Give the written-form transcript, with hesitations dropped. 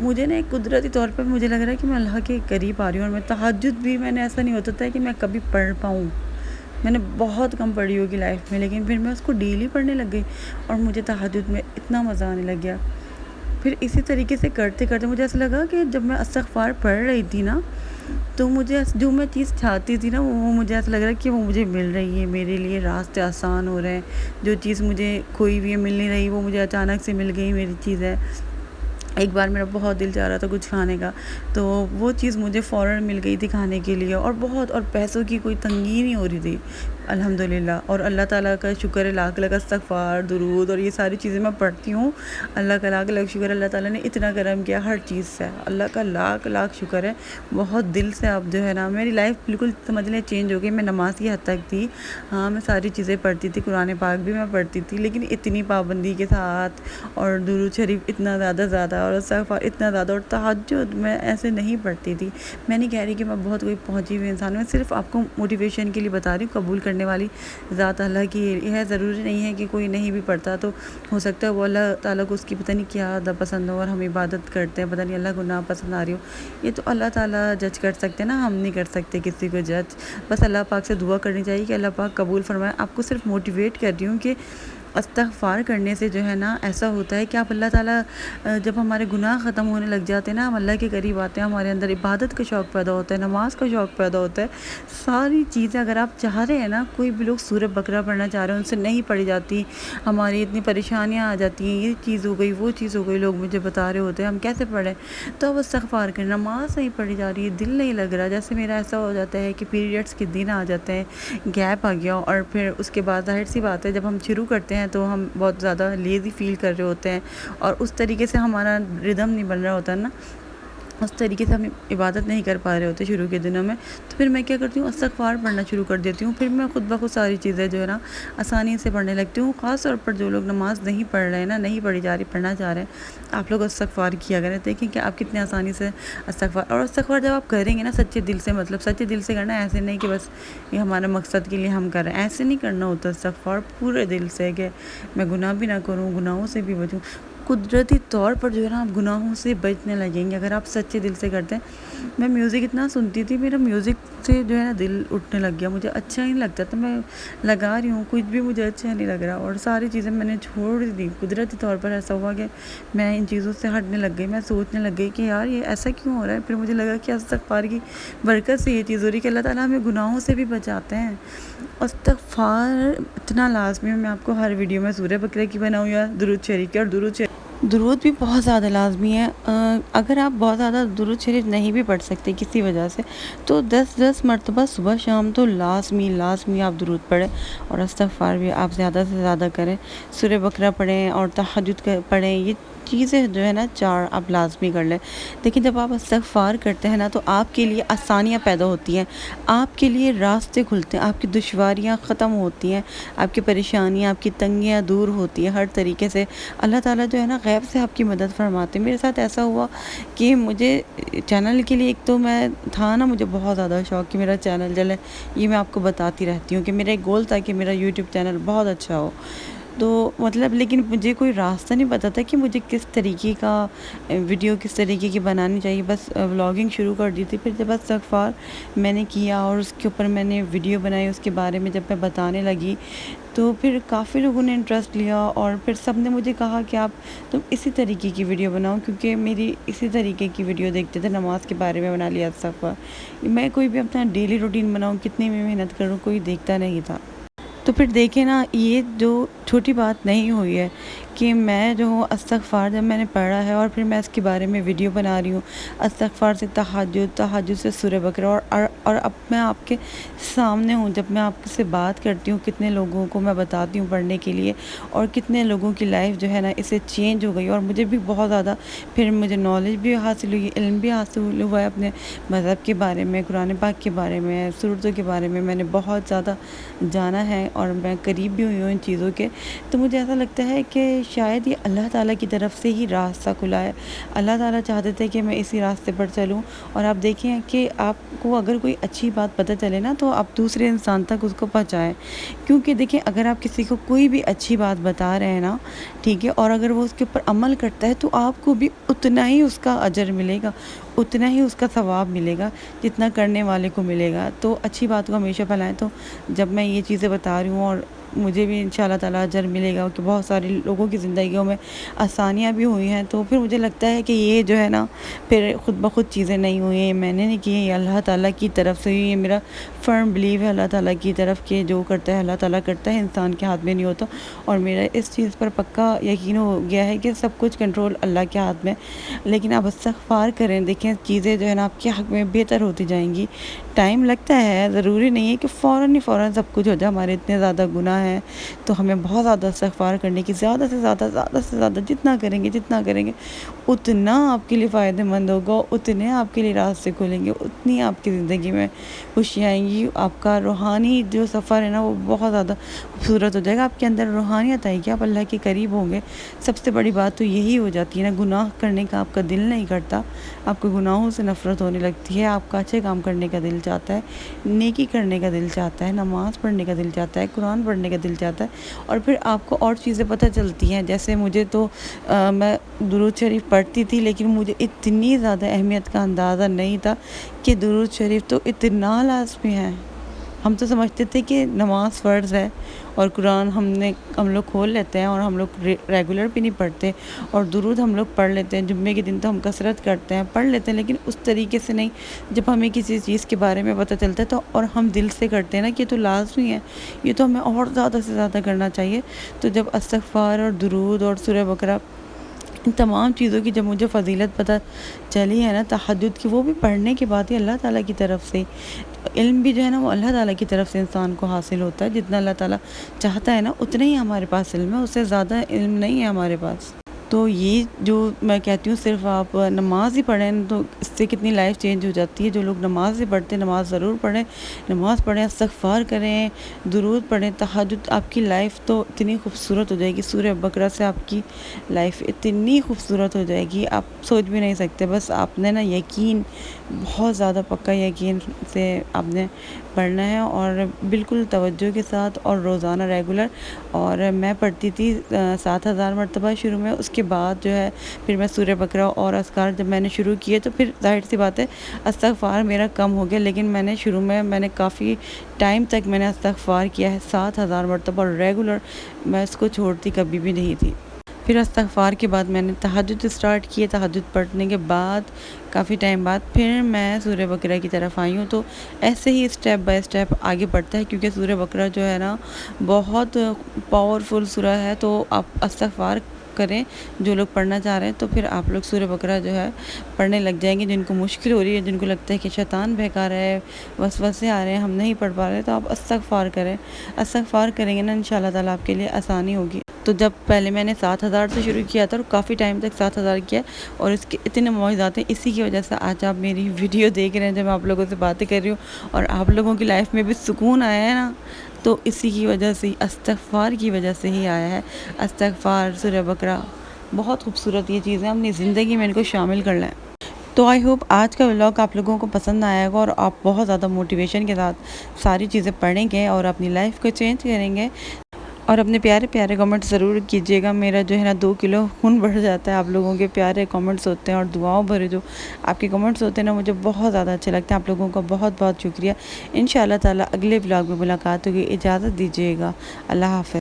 مجھے نا ایک قدرتی طور پر مجھے لگ رہا ہے کہ میں اللہ کے قریب آ رہی ہوں، اور میں تہجد بھی میں نے ایسا نہیں ہوتا تھا کہ میں کبھی پڑھ پاؤں، میں نے بہت کم پڑھی ہوگی لائف میں، لیکن پھر میں اس کو ڈیلی پڑھنے لگ گئی اور مجھے تہجد میں اتنا مزہ آنے لگ گیا۔ پھر اسی طریقے سے کرتے کرتے مجھے ایسا لگا کہ جب میں استغفار پڑھ رہی تھی نا، تو مجھے جو میں چیز چاہتی تھی نا، وہ مجھے ایسا لگ رہا ہے کہ وہ مجھے مل رہی ہے، میرے لیے راستے آسان ہو رہے ہیں۔ جو چیز مجھے کوئی بھی مل نہیں رہی، وہ مجھے اچانک سے مل گئی میری چیز ہے۔ ایک بار میرا بہت دل چاہ رہا تھا کچھ کھانے کا، تو وہ چیز مجھے فوراً مل گئی تھی کھانے کے لیے، اور پیسوں کی کوئی تنگی نہیں ہو رہی تھی الحمدللہ۔ اور اللہ تعالیٰ کا شکر ہے، لاکھ لاکھ استغفار، درود اور یہ ساری چیزیں میں پڑھتی ہوں۔ اللہ کا لاکھ لاکھ شکر ہے، اللہ تعالیٰ نے اتنا کرم کیا ہر چیز سے، اللہ کا لاکھ لاکھ شکر ہے۔ بہت دل سے اب جو ہے نا میری لائف بالکل سمجھ لیں چینج ہو گئی۔ میں نماز کی حد تک تھی، ہاں میں ساری چیزیں پڑھتی تھی، قرآن پاک بھی میں پڑھتی تھی، لیکن اتنی پابندی کے ساتھ، اور درود شریف اتنا زیادہ اور استغفار اتنا زیادہ، اور تہجد میں ایسے نہیں پڑھتی تھی۔ میں نہیں کہہ رہی کہ میں بہت کوئی پہنچی ہوئی انسان ہوں، میں صرف آپ کو موٹیویشن کے لیے بتا رہی ہوں۔ قبول کرنے والی ذات اللہ کی ہے، ضروری نہیں ہے کہ کوئی نہیں بھی پڑھتا، تو ہو سکتا ہے وہ اللہ تعالیٰ کو اس کی پتہ نہیں کیا عادت پسند ہو اور ہم عبادت کرتے ہیں، پتہ نہیں اللہ کو ناپسند آ رہی ہو۔ یہ تو اللہ تعالیٰ جج کر سکتے ہیں نا، ہم نہیں کر سکتے کسی کو جج۔ بس اللہ پاک سے دعا کرنی چاہیے کہ اللہ پاک قبول فرمائے۔ آپ کو صرف موٹیویٹ کر رہی ہوں کہ استغفار کرنے سے جو ہے نا ایسا ہوتا ہے کہ آپ اللہ تعالیٰ، جب ہمارے گناہ ختم ہونے لگ جاتے ہیں نا، ہم اللہ کے قریب آتے ہیں، ہمارے اندر عبادت کا شوق پیدا ہوتا ہے، نماز کا شوق پیدا ہوتا ہے، ساری چیزیں اگر آپ چاہ رہے ہیں نا، کوئی بھی لوگ سورہ بقرہ پڑھنا چاہ رہے ہیں، ان سے نہیں پڑھی جاتی، ہماری اتنی پریشانیاں آ جاتی ہیں، یہ چیز ہو گئی، وہ چیز ہو گئی، لوگ مجھے بتا رہے ہوتے ہیں ہم کیسے پڑھیں، تو اب استغفار کریں۔ نماز نہیں پڑھی جا رہی ہے، دل نہیں لگ رہا، جیسے میرا ایسا ہو جاتا ہے کہ پیریڈس کے دن آ جاتے ہیں، گیپ آ گیا، اور پھر اس کے بعد ظاہر سی بات ہے جب ہم شروع کرتے ہیں تو ہم بہت زیادہ لیزی فیل کر رہے ہوتے ہیں، اور اس طریقے سے ہمارا ردم نہیں بن رہا ہوتا نا، اس طریقے سے ہم عبادت نہیں کر پا رہے ہوتے شروع کے دنوں میں، تو پھر میں کیا کرتی ہوں، استغفار پڑھنا شروع کر دیتی ہوں، پھر میں خود بخود ساری چیزیں جو ہے نا آسانی سے پڑھنے لگتی ہوں۔ خاص طور پر جو لوگ نماز نہیں پڑھ رہے ہیں نا، نہیں پڑھی جا رہی، پڑھنا چاہ رہے ہیں، آپ لوگ استغفار کیا کریں، دیکھیں کہ آپ کتنے آسانی سے استغفار جب آپ کریں گے نا سچے دل سے، مطلب سچے دل سے کرنا، ایسے نہیں کہ بس یہ ہمارے مقصد کے لیے ہم کر رہے ہیں، ایسے نہیں کرنا ہوتا استغفار، پورے دل سے کہ میں گناہ بھی نہ کروں، گناہوں سے بھی بچوں۔ قدرتی طور پر جو ہے نا آپ گناہوں سے بچنے لگیں گے اگر آپ سچے دل سے کرتے ہیں۔ میں میوزک اتنا سنتی تھی، میرا میوزک سے جو ہے نا دل اٹھنے لگ گیا، مجھے اچھا ہی نہیں لگتا تھا، میں لگا رہی ہوں کچھ بھی مجھے اچھا نہیں لگ رہا، اور ساری چیزیں میں نے چھوڑ دی۔ قدرتی طور پر ایسا ہوا کہ میں ان چیزوں سے ہٹنے لگ گئی، میں سوچنے لگ گئی کہ یار یہ ایسا کیوں ہو رہا ہے، پھر مجھے لگا کہ استغفار کی برکت سے یہ چیز ہو رہی ہے کہ اللہ تعالیٰ ہمیں گناہوں سے بھی بچاتے ہیں۔ استغفار اتنا لازمی ہے، میں آپ کو ہر ویڈیو میں سورہ بقرہ کی بناؤں یا درود شریف کی، اور درود بھی بہت زیادہ لازمی ہے۔ اگر آپ بہت زیادہ درود شریف نہیں بھی پڑھ سکتے کسی وجہ سے، تو 10 مرتبہ صبح شام تو لازمی آپ درود پڑھیں، اور استغفار بھی آپ زیادہ سے زیادہ کریں، سورہ بقرہ پڑھیں اور تہجد پڑھیں، یہ چیزیں جو ہے نا 4 آپ لازمی کر لیں۔ لیکن جب آپ استغفار کرتے ہیں نا تو آپ کے لیے آسانیاں پیدا ہوتی ہیں، آپ کے لیے راستے کھلتے ہیں، آپ کی دشواریاں ختم ہوتی ہیں، آپ کی پریشانیاں، آپ کی تنگیاں دور ہوتی ہیں، ہر طریقے سے اللہ تعالیٰ جو ہے نا غیب سے آپ کی مدد فرماتے ہیں۔ میرے ساتھ ایسا ہوا کہ مجھے چینل کے لیے، ایک تو میں تھا نا، مجھے بہت زیادہ شوق کہ میرا چینل چلے، یہ میں آپ کو بتاتی رہتی ہوں کہ میرا ایک گول تھا کہ میرا یوٹیوب چینل بہت اچھا ہو، تو مطلب لیکن مجھے کوئی راستہ نہیں پتا تھا کہ مجھے کس طریقے کا ویڈیو کس طریقے کی بنانی چاہیے، بس ولاگنگ شروع کر دی تھی۔ پھر جب استغفار میں نے کیا اور اس کے اوپر میں نے ویڈیو بنائی، اس کے بارے میں جب میں بتانے لگی تو پھر کافی لوگوں نے انٹرسٹ لیا، اور پھر سب نے مجھے کہا کہ آپ تم اسی طریقے کی ویڈیو بناؤ، کیونکہ میری اسی طریقے کی ویڈیو دیکھتے تھے، نماز کے بارے میں بنا لیا استغفار۔ میں کوئی بھی اپنا ڈیلی روٹین بناؤں، کتنی بھی محنت کروں، کوئی دیکھتا نہیں تھا۔ تو پھر دیکھیں نا، یہ جو چھوٹی بات نہیں ہوئی ہے کہ میں جو ہوں استغفار جب میں نے پڑھا ہے اور پھر میں اس کے بارے میں ویڈیو بنا رہی ہوں، استغفار سے تہجد سے سورہ بقرہ، اور اب میں آپ کے سامنے ہوں، جب میں آپ سے بات کرتی ہوں، کتنے لوگوں کو میں بتاتی ہوں پڑھنے کے لیے، اور کتنے لوگوں کی لائف جو ہے نا اس سے چینج ہو گئی، اور مجھے بھی بہت زیادہ پھر مجھے نالج بھی حاصل ہوئی، علم بھی حاصل ہوا ہے اپنے مذہب کے بارے میں، قرآن پاک کے بارے میں، سورتوں کے بارے میں نے بہت زیادہ جانا ہے، اور میں قریب بھی ہوئی ہوں ان چیزوں کے، تو مجھے ایسا لگتا ہے کہ شاید یہ اللہ تعالیٰ کی طرف سے ہی راستہ کھلا ہے۔ اللہ تعالیٰ چاہتے تھے کہ میں اسی راستے پر چلوں، اور آپ دیکھیں کہ آپ کو اگر کوئی اچھی بات پتہ چلے نا تو آپ دوسرے انسان تک اس کو پہنچائیں، کیونکہ دیکھیں اگر آپ کسی کو کوئی بھی اچھی بات بتا رہے ہیں نا، ٹھیک ہے، اور اگر وہ اس کے اوپر عمل کرتا ہے تو آپ کو بھی اتنا ہی اس کا اجر ملے گا، اتنا ہی اس کا ثواب ملے گا جتنا کرنے والے کو ملے گا۔ تو اچھی بات کو ہمیشہ پھیلائیں۔ تو جب میں یہ چیزیں بتا رہی ہوں، اور مجھے بھی انشاءاللہ تعالیٰ اجر ملے گا کہ بہت سارے لوگوں کی زندگیوں میں آسانیاں بھی ہوئی ہیں، تو پھر مجھے لگتا ہے کہ یہ جو ہے نا پھر خود بخود چیزیں نہیں ہوئی ہیں، میں نے نہیں کی ہیں، یہ اللہ تعالیٰ کی طرف سے یہ میرا فرم بلیو ہے اللہ تعالیٰ کی طرف، کہ جو کرتا ہے اللہ تعالیٰ کرتا ہے، انسان کے ہاتھ میں نہیں ہوتا۔ اور میرا اس چیز پر پکا یقین ہو گیا ہے کہ سب کچھ کنٹرول اللہ کے ہاتھ میں۔ لیکن آپ استغفار کریں، دیکھیں چیزیں جو ہے نا آپ کے حق میں بہتر ہوتی جائیں گی۔ ٹائم لگتا ہے، ضروری نہیں ہے کہ فوراً سب کچھ ہو جائے۔ ہمارے اتنے زیادہ گناہ ہیں تو ہمیں بہت زیادہ استغفار کرنے کی، زیادہ سے زیادہ جتنا کریں گے اتنا آپ کے لیے فائدہ مند ہوگا، اتنے آپ کے لیے راستے کھولیں گے، اتنی آپ کی زندگی میں خوشی آئیں گی۔ آپ کا روحانی جو سفر ہے نا وہ بہت زیادہ خوبصورت ہو جائے گا، آپ کے اندر روحانیت آئے گی، آپ اللہ کے قریب ہوں گے۔ سب سے بڑی بات تو یہی ہو جاتی ہے نا، گناہ کرنے کا آپ کا دل نہیں کرتا، آپ کو گناہوں سے نفرت ہونے لگتی ہے، آپ کا اچھے کام کرنے کا دل چاہتا ہے، نیکی کرنے کا دل چاہتا ہے، نماز پڑھنے کا دل چاہتا ہے، قرآن پڑھنے کا دل چاہتا ہے، اور پھر آپ کو اور چیزیں پتہ چلتی ہیں۔ جیسے مجھے تو میں درود شریف پڑھتی تھی، لیکن مجھے اتنی زیادہ اہمیت کا اندازہ نہیں تھا کہ درود شریف تو اتنا لازمی ہے۔ ہم تو سمجھتے تھے کہ نماز فرض ہے، اور قرآن ہم لوگ کھول لیتے ہیں، اور ہم لوگ ریگولر بھی نہیں پڑھتے، اور درود ہم لوگ پڑھ لیتے ہیں، جمعے کے دن تو ہم کثرت کرتے ہیں، پڑھ لیتے ہیں، لیکن اس طریقے سے نہیں۔ جب ہمیں کسی چیز کے بارے میں پتہ چلتا ہے تو اور ہم دل سے کرتے ہیں نا کہ یہ تو لازمی ہے، یہ تو ہمیں اور زیادہ سے زیادہ کرنا چاہیے۔ تو جب استغفار اور درود اور سورہ بقرہ، ان تمام چیزوں کی جب مجھے فضیلت پتہ چلی ہے نا، تہجد کی، وہ بھی پڑھنے کے بعد ہی اللہ تعالیٰ کی طرف سے، علم بھی جو ہے نا وہ اللہ تعالیٰ کی طرف سے انسان کو حاصل ہوتا ہے۔ جتنا اللہ تعالیٰ چاہتا ہے نا اتنا ہی ہمارے پاس علم ہے، اس سے زیادہ علم نہیں ہے ہمارے پاس۔ تو یہ جو میں کہتی ہوں صرف آپ نماز ہی پڑھیں تو اس سے کتنی لائف چینج ہو جاتی ہے۔ جو لوگ نماز ہی پڑھتے ہیں، نماز ضرور پڑھیں، نماز پڑھیں، استغفار کریں، درود پڑھیں، تہجد، آپ کی لائف تو اتنی خوبصورت ہو جائے گی۔ سورہ بقرہ سے آپ کی لائف اتنی خوبصورت ہو جائے گی، آپ سوچ بھی نہیں سکتے۔ بس آپ نے نا یقین، بہت زیادہ پکا یقین سے آپ نے پڑھنا ہے، اور بالکل توجہ کے ساتھ، اور روزانہ ریگولر۔ اور میں پڑھتی تھی 7000 مرتبہ شروع میں، اس کے بعد جو ہے پھر میں سورہ بقرہ اور اذکار جب میں نے شروع کیے تو پھر ظاہر سی بات ہے استغفار میرا کم ہو گیا، لیکن میں نے شروع میں نے کافی ٹائم تک میں نے استغفار کیا ہے 7000 مرتبہ، اور ریگولر، میں اس کو چھوڑتی کبھی بھی نہیں تھی۔ پھر استغفار کے بعد میں نے تہجد اسٹارٹ کیے، تہجد پڑھنے کے بعد کافی ٹائم بعد پھر میں سورہ بقرہ کی طرف آئی ہوں۔ تو ایسے ہی اسٹیپ بائی اسٹیپ آگے بڑھتا ہے، کیونکہ سورہ بقرہ جو ہے نا بہت پاورفل سورہ ہے۔ تو آپ استغفار کریں، جو لوگ پڑھنا چاہ رہے ہیں، تو پھر آپ لوگ سورہ بقرہ جو ہے پڑھنے لگ جائیں گے۔ جن کو مشکل ہو رہی ہے، جن کو لگتا ہے کہ شیطان بہکا رہا ہے، وسوسے آ رہے ہیں، ہم نہیں پڑھ پا رہے، تو آپ استغفار کریں۔ استغفار کریں گے نا انشاءاللہ تعالیٰ آپ کے لیے آسانی ہوگی۔ تو جب پہلے میں نے 7000 سے شروع کیا تھا، اور کافی ٹائم تک 7000 کیا، اور اس کے اتنے معجزات ہیں، اسی کی وجہ سے آج آپ میری ویڈیو دیکھ رہے ہیں، جب میں آپ لوگوں سے باتیں کر رہی ہوں، اور آپ لوگوں کی لائف میں بھی سکون آیا ہے نا، تو اسی کی وجہ سے، استغفار کی وجہ سے ہی آیا ہے۔ استغفار، سورہ بقرہ، بہت خوبصورت یہ چیزیں، اپنی زندگی میں ان کو شامل کر لیں۔ تو آئی ہوپ آج کا ولاگ آپ لوگوں کو پسند آئے گا، اور آپ بہت زیادہ موٹیویشن کے ساتھ ساری چیزیں پڑھیں گے، اور اپنی لائف کو چینج کریں گے۔ اور اپنے پیارے پیارے کمنٹ ضرور کیجیے گا۔ میرا جو ہے نا 2 کلو خون بڑھ جاتا ہے، آپ لوگوں کے پیارے کمنٹس ہوتے ہیں، اور دعاؤں بھرے جو آپ کے کمنٹس ہوتے ہیں نا، مجھے بہت زیادہ اچھے لگتے ہیں۔ آپ لوگوں کا بہت بہت شکریہ۔ انشاءاللہ تعالیٰ اگلے ولاگ میں ملاقات ہوگی۔ اجازت دیجیے گا، اللہ حافظ۔